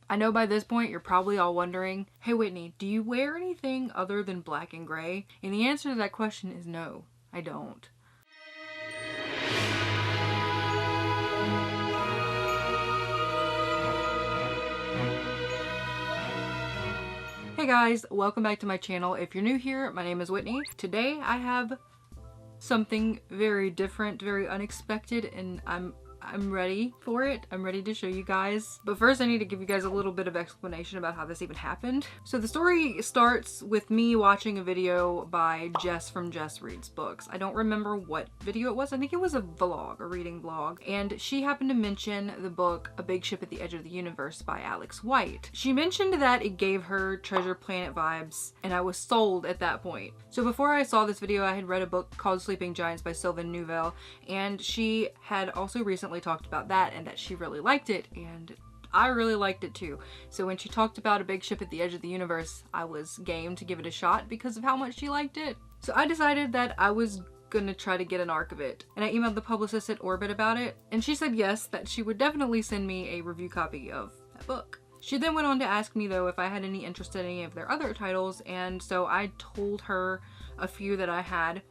I know by this point you're probably all wondering, hey Whitney, do you wear anything other than black and gray? And the answer to that question is no, I don't. Hey guys, welcome back to my channel. If you're new here, my name is Whitney. Today I have something very different, very unexpected, and I'm ready for it. I'm ready to show you guys. But first I need to give you guys a little bit of explanation about how this even happened. So the story starts with me watching a video by Jess from Jess Reads Books. I don't remember what video it was. I think it was a vlog, a reading vlog. And she happened to mention the book A Big Ship at the Edge of the Universe by Alex White. She mentioned that it gave her Treasure Planet vibes, and I was sold at that point. So before I saw this video, I had read a book called Sleeping Giants by Sylvain Neuvel, and she had also recently talked about that and that she really liked it, and I really liked it too. So when she talked about A Big Ship at the Edge of the Universe, I was game to give it a shot because of how much she liked it. So I decided that I was gonna try to get an arc of it, and I emailed the publicist at Oribt about it, and she said yes, that she would definitely send me a review copy of that book. She then went on to ask me though if I had any interest in any of their other titles, and so I told her a few that I had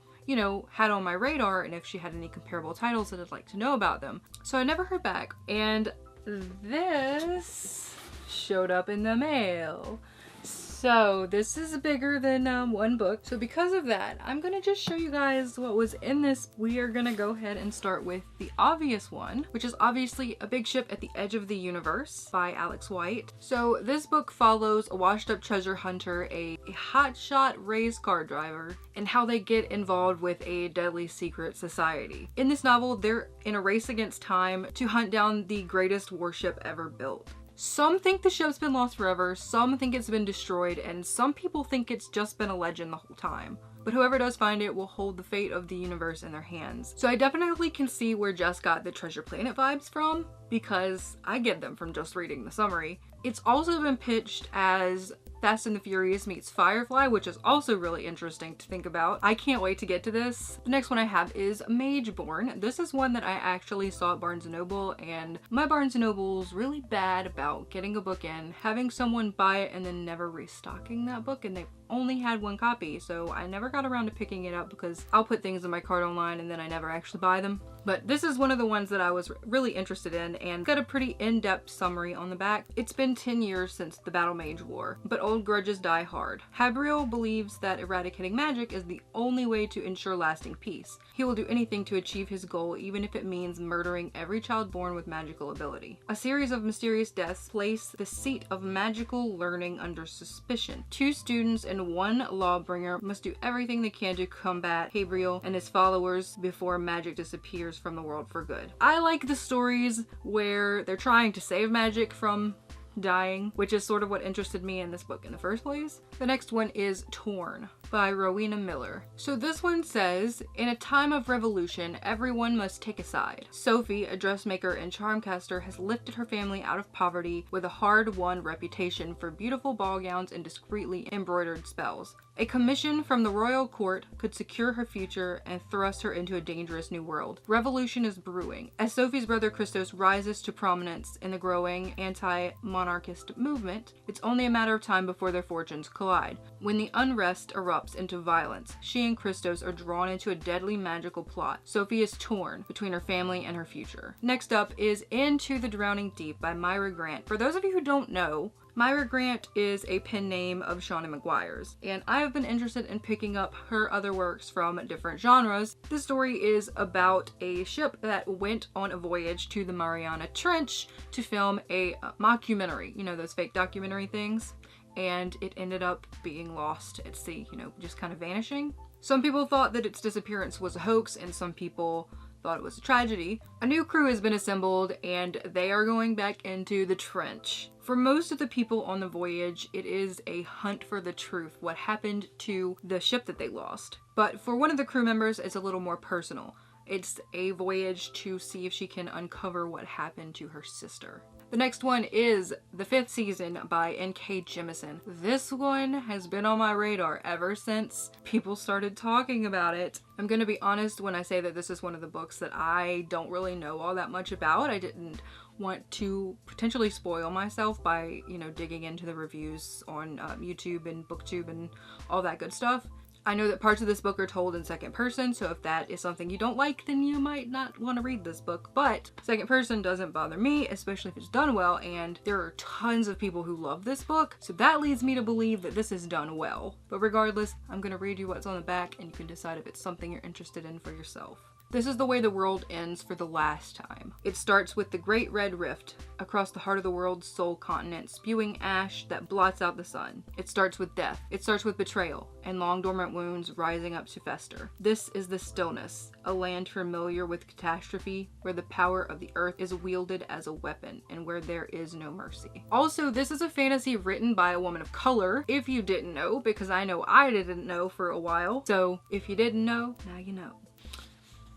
on my radar, and if she had any comparable titles that I'd like to know about them. So I never heard back, and this showed up in the mail. So this is bigger than one book. So because of that, I'm gonna just show you guys what was in this. We are gonna go ahead and start with the obvious one, which is obviously A Big Ship at the Edge of the Universe by Alex White. So this book follows a washed up treasure hunter, a hotshot race car driver, and how they get involved with a deadly secret society. In this novel, they're in a race against time to hunt down the greatest warship ever built. Some think the ship's been lost forever, some think it's been destroyed, and some people think it's just been a legend the whole time. But whoever does find it will hold the fate of the universe in their hands. So I definitely can see where Jess got the Treasure Planet vibes from, because I get them from just reading the summary. It's also been pitched as Fast and the Furious meets Firefly, which is also really interesting to think about. I can't wait to get to this. The next one I have is Mage Born. This is one that I actually saw at Barnes & Noble, and my Barnes & Noble's really bad about getting a book in, having someone buy it, and then never restocking that book, and they've only had one copy, so I never got around to picking it up because I'll put things in my cart online and then I never actually buy them. But this is one of the ones that I was really interested in, and got a pretty in-depth summary on the back. It's been 10 years since the Battle Mage War, but old grudges die hard. Habriel believes that eradicating magic is the only way to ensure lasting peace. He will do anything to achieve his goal, even if it means murdering every child born with magical ability. A series of mysterious deaths place the seat of magical learning under suspicion. 2 students and 1 lawbringer must do everything they can to combat Habriel and his followers before magic disappears from the world for good. I like the stories where they're trying to save magic from dying, which is sort of what interested me in this book in the first place. The next one is Torn by Rowena Miller. So this one says, in a time of revolution, everyone must take a side. Sophie, a dressmaker and charmcaster, has lifted her family out of poverty with a hard-won reputation for beautiful ball gowns and discreetly embroidered spells. A commission from the royal court could secure her future and thrust her into a dangerous new world. Revolution is brewing. As Sophie's brother Christos rises to prominence in the growing anti-monarchist movement, it's only a matter of time before their fortunes collide. When the unrest erupts into violence, she and Christos are drawn into a deadly magical plot. Sophie is torn between her family and her future. Next up is Into the Drowning Deep by Myra Grant. For those of you who don't know, Myra Grant is a pen name of Shawnee Maguire's, and I have been interested in picking up her other works from different genres. This story is about a ship that went on a voyage to the Mariana Trench to film a mockumentary, those fake documentary things, and it ended up being lost at sea, just kind of vanishing. Some people thought that its disappearance was a hoax, and some people thought it was a tragedy. A new crew has been assembled, and they are going back into the trench. For most of the people on the voyage, it is a hunt for the truth, what happened to the ship that they lost. But for one of the crew members, it's a little more personal. It's a voyage to see if she can uncover what happened to her sister. The next one is The Fifth Season by N.K. Jemisin. This one has been on my radar ever since people started talking about it. I'm gonna be honest when I say that this is one of the books that I don't really know all that much about. I didn't want to potentially spoil myself by, you know, digging into the reviews on YouTube and BookTube and all that good stuff. I know that parts of this book are told in second person, so if that is something you don't like, then you might not want to read this book. But second person doesn't bother me, especially if it's done well, and there are tons of people who love this book, so that leads me to believe that this is done well. But regardless, I'm going to read you what's on the back, and you can decide if it's something you're interested in for yourself. This is the way the world ends for the last time. It starts with the Great Red Rift across the heart of the world's sole continent, spewing ash that blots out the sun. It starts with death. It starts with betrayal and long dormant wounds rising up to fester. This is the stillness, a land familiar with catastrophe, where the power of the earth is wielded as a weapon and where there is no mercy. Also, this is a fantasy written by a woman of color, if you didn't know, because I know I didn't know for a while. So if you didn't know, now you know.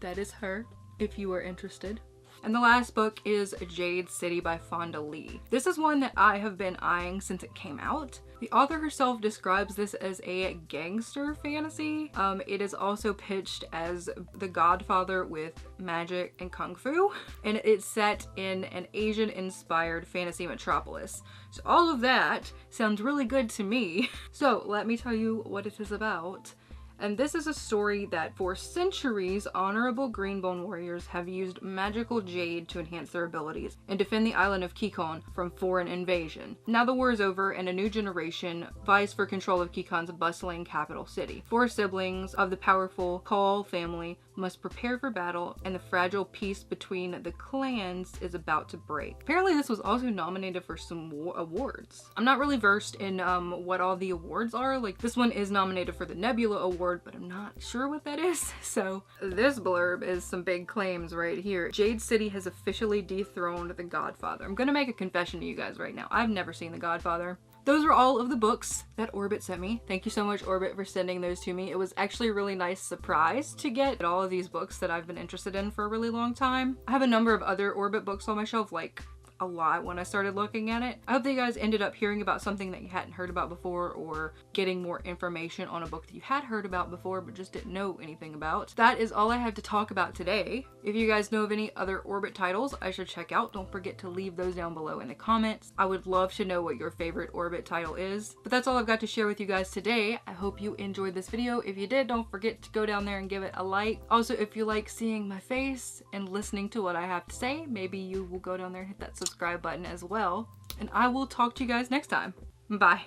That is her, if you are interested. And the last book is Jade City by Fonda Lee. This is one that I have been eyeing since it came out. The author herself describes this as a gangster fantasy. It is also pitched as The Godfather with magic and kung fu, and it's set in an Asian-inspired fantasy metropolis. So all of that sounds really good to me. So let me tell you what it is about. And this is a story that for centuries, honorable Greenbone warriors have used magical jade to enhance their abilities and defend the island of Kikon from foreign invasion. Now the war is over and a new generation vies for control of Kikon's bustling capital city. 4 siblings of the powerful Call family must prepare for battle, and the fragile peace between the clans is about to break. Apparently this was also nominated for some awards. I'm not really versed in what all the awards are. Like, this one is nominated for the Nebula Award, but I'm not sure what that is. So this blurb is some big claims right here. Jade City has officially dethroned The Godfather. I'm gonna make a confession to you guys right now. I've never seen The Godfather. Those are all of the books that Oribt sent me. Thank you so much, Oribt, for sending those to me. It was actually a really nice surprise to get all of these books that I've been interested in for a really long time. I have a number of other Oribt books on my shelf, like a lot when I started looking at it. I hope that you guys ended up hearing about something that you hadn't heard about before, or getting more information on a book that you had heard about before but just didn't know anything about. That is all I have to talk about today. If you guys know of any other Oribt titles I should check out, don't forget to leave those down below in the comments. I would love to know what your favorite Oribt title is. But that's all I've got to share with you guys today. I hope you enjoyed this video. If you did, don't forget to go down there and give it a like. Also, if you like seeing my face and listening to what I have to say, maybe you will go down there and hit that subscribe button as well. And I will talk to you guys next time. Bye.